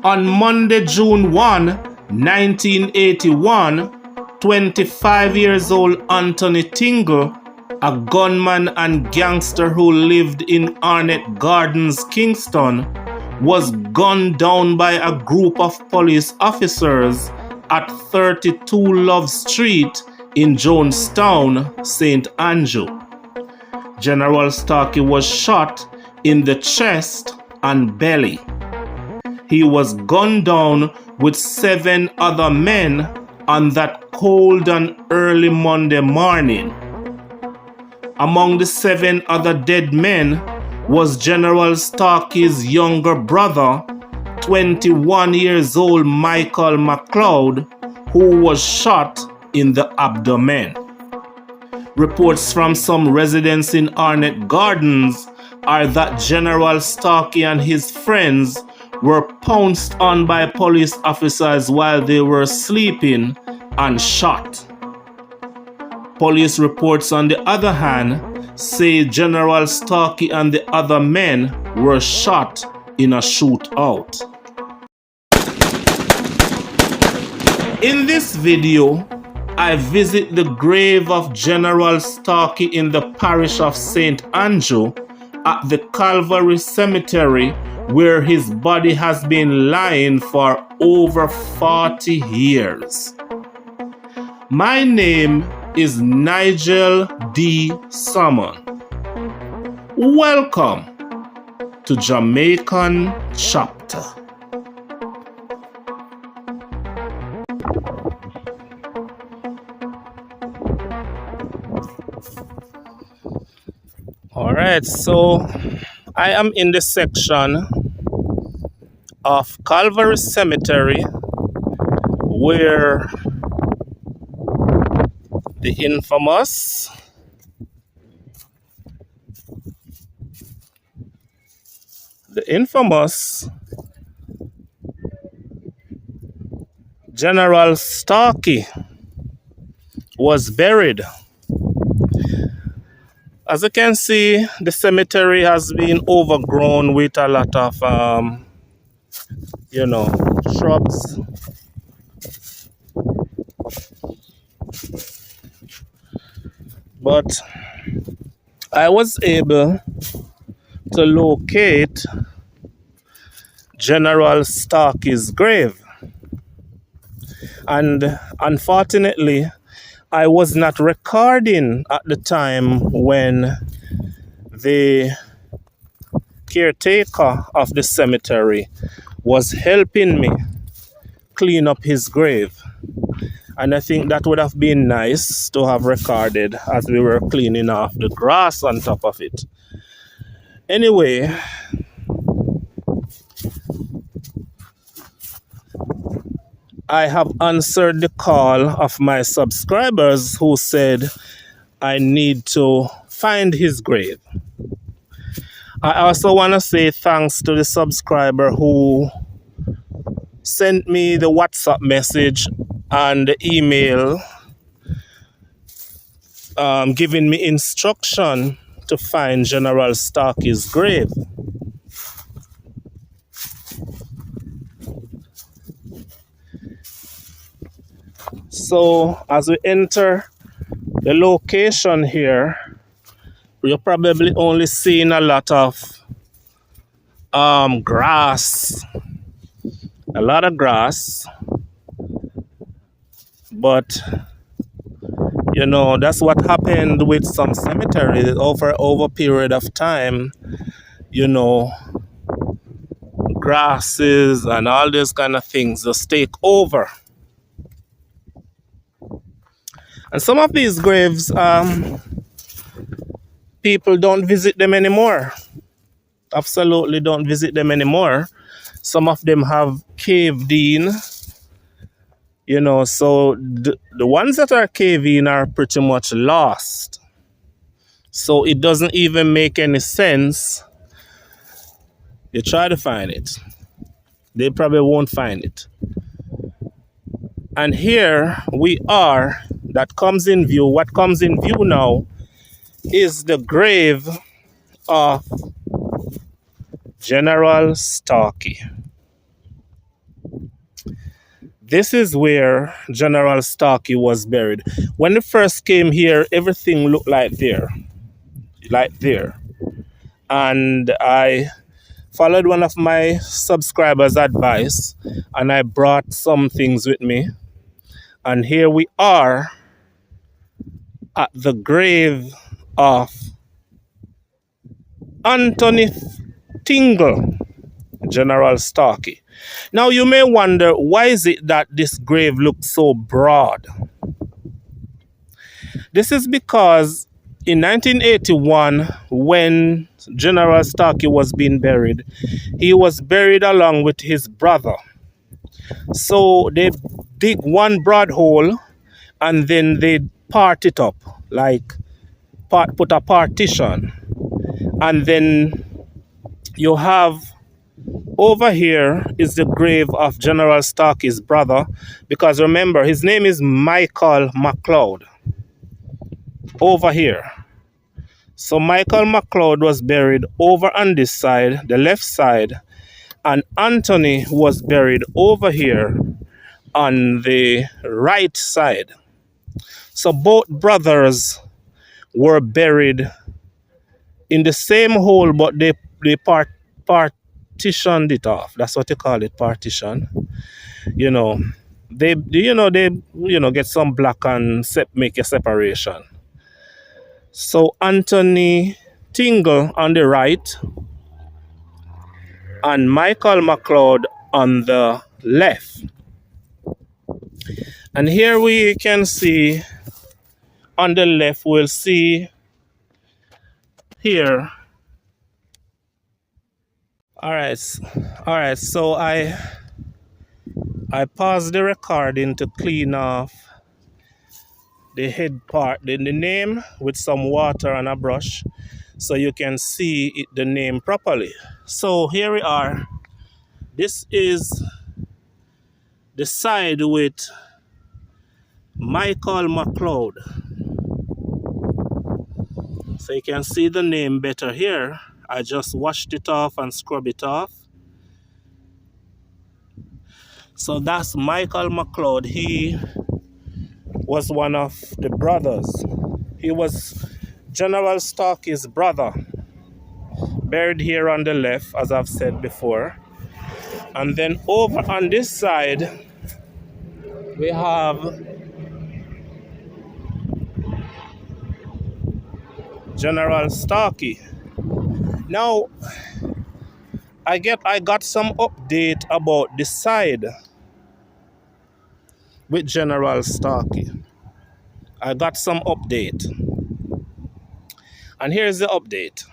On Monday, June 1, 1981, 25 years old Anthony Tingle, a gunman and gangster who lived in Arnett Gardens, Kingston, was gunned down by a group of police officers at 32 Love Street in Jonestown, St. Andrew. General Starkey was shot in the chest and belly. He was gunned down with 7 other men on that cold and early Monday morning. Among the 7 other dead men was General Starkey's younger brother, 21 years old Michael McLeod, who was shot in the abdomen. Reports from some residents in Arnett Gardens are that General Starkey and his friends were pounced on by police officers while they were sleeping and shot. Police reports, on the other hand, say General Starkey and the other men were shot in a shootout. In this video, I visit the grave of General Starkey in the parish of St. Andrew at the Calvary Cemetery, where his body has been lying for over 40 years. My name is Nigel D Salmon. Welcome to Jamaican Chapter. Alright, so I am in the section of Calvary Cemetery where the infamous General Starkey was buried. As you can see, the cemetery has been overgrown with a lot of shrubs. But I was able to locate General Starkey's grave. And unfortunately, I was not recording at the time when the caretaker of the cemetery was helping me clean up his grave. And I think that would have been nice to have recorded as we were cleaning off the grass on top of it. Anyway, I have answered the call of my subscribers who said I need to find his grave. I also want to say thanks to the subscriber who sent me the WhatsApp message and the email giving me instruction to find General Starkey's grave. So as we enter the location here, you're probably only seeing a lot of grass, a lot of grass, but that's what happened with some cemeteries over a period of time. Grasses and all those kind of things just take over. And some of these graves, people don't visit them anymore. Absolutely don't visit them anymore. Some of them have caved in. So the ones that are caved in are pretty much lost. So it doesn't even make any sense. You try to find it. They probably won't find it. And here we are. That comes in view. What comes in view now is the grave of General Starkey. This is where General Starkey was buried. When they first came here, everything looked like there. Like there. And I followed one of my subscribers' advice and I brought some things with me. And here we are at the grave of Anthony Tingle, General Starkey. Now you may wonder, why is it that this grave looks so broad? This is because in 1981, when General Starkey was being buried, he was buried along with his brother. So they dig one broad hole and then they part it up, like put a partition. And then you have over here is the grave of General Starkey's brother, because remember, his name is Michael McLeod. Over here. So Michael McLeod was buried over on this side, the left side, and Anthony was buried over here on the right side. So both brothers were buried in the same hole, but they partitioned it off. That's what they call it, partition. You know, they get some block and make a separation. So Anthony Tingle on the right and Michael McLeod on the left. And here we can see on the left, we'll see here. All right, so I paused the recording to clean off the head part, the name with some water and a brush, so you can see the name properly. So here we are. This is the side with Michael McLeod. So you can see the name better here. I just washed it off and scrub it off. So that's Michael McLeod. He was one of the brothers. He was General Starkey's brother. Buried here on the left, as I've said before. And then over on this side, we have General Starkey. Now, I got some update about the side with General Starkey. I got some update. And here's the update.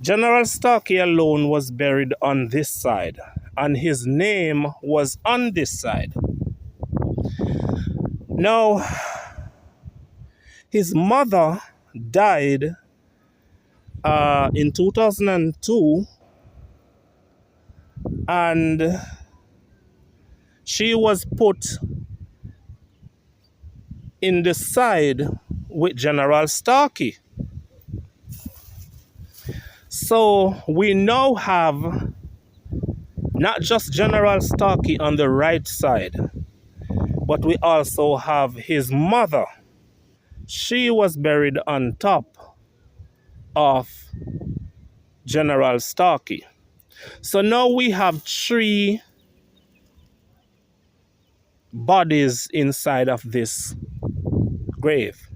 General Starkey alone was buried on this side, and his name was on this side. Now, his mother died in 2002, and she was put in the side with General Starkey. So we now have not just General Starkey on the right side, but we also have his mother. She was buried on top of General Starkey. So now we have 3 bodies inside of this grave.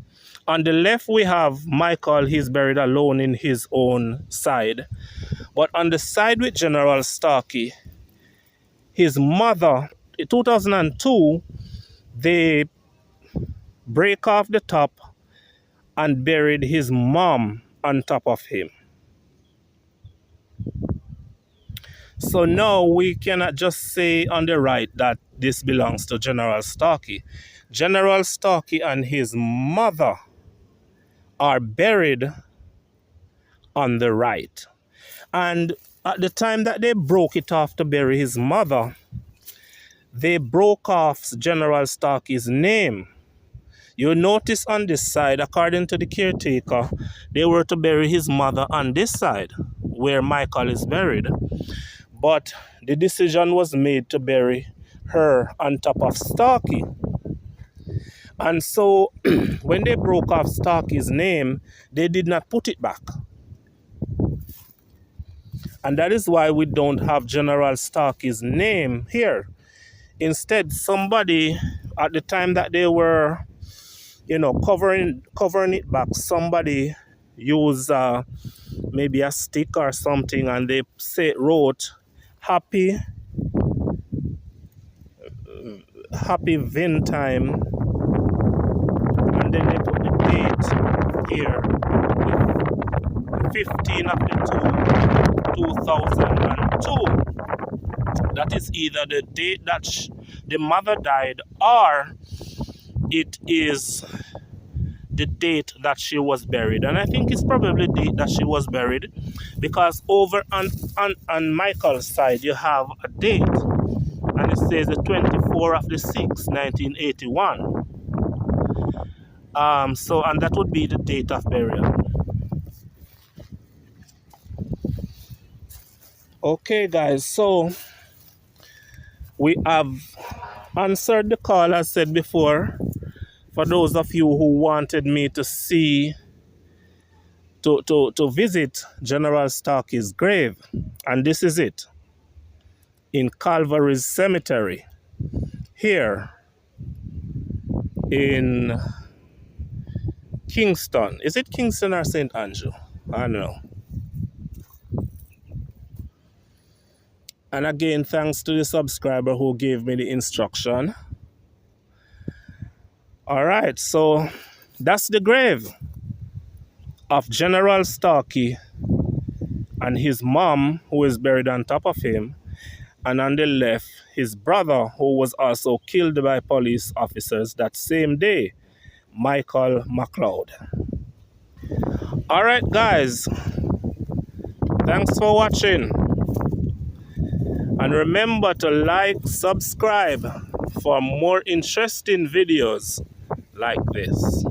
On the left we have Michael. He's buried alone in his own side. But on the side with General Starkey, his mother, in 2002, they break off the top and buried his mom on top of him. So now we cannot just say on the right that this belongs to General Starkey. General Starkey and his mother are buried on the right. And at the time that they broke it off to bury his mother, they broke off General Starkey's name. You'll notice on this side, according to the caretaker, they were to bury his mother on this side, where Michael is buried. But the decision was made to bury her on top of Starkey. And so when they broke off Starkey's name, they did not put it back. And that is why we don't have General Starkey's name here. Instead, somebody at the time that they were, covering it back, somebody used maybe a stick or something, and they wrote happy Vin time, and then they put the date here, 15 of the 2002. That is either the date that the mother died, or it is the date that she was buried. And I think it's probably the date that she was buried, because over on Michael's side you have a date, and it says the 24th of the 6th, 1981. So, and that would be the date of burial. Okay, guys, so we have answered the call, as said before, for those of you who wanted me to visit General Starkey's grave. And this is it, in Calvary's Cemetery, here in Kingston. Is it Kingston or St. Andrew? I don't know. And again, thanks to the subscriber who gave me the instruction. All right, so that's the grave of General Starkey and his mom, who is buried on top of him. And on the left, his brother, who was also killed by police officers that same day, Michael McLeod. All right, guys, thanks for watching. And remember to like, subscribe for more interesting videos like this.